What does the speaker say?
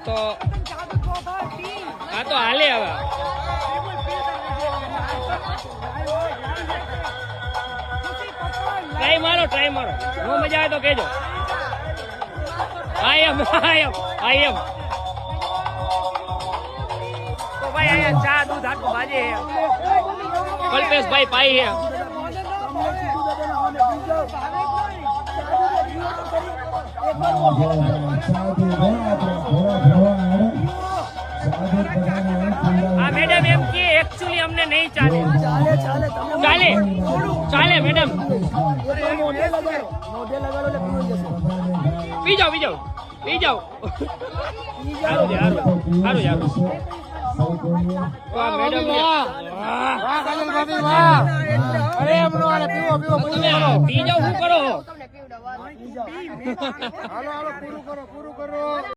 તો હા તો હાલે હવે ટ્રાય મારો નો મજા આવે તો કહેજો આઈ એમ તો ભાઈ અહીંયા ચા દૂધ આટલું ભાજે કલ્પેશભાઈ પાઈ હે આ મેડમ એમ કે એકચ્યુઅલી અમને નહીં ચાલે ચાલે મેડમ પી જાઓ મેડમ પી જાઓ શું કરો હાલો પૂરું કરો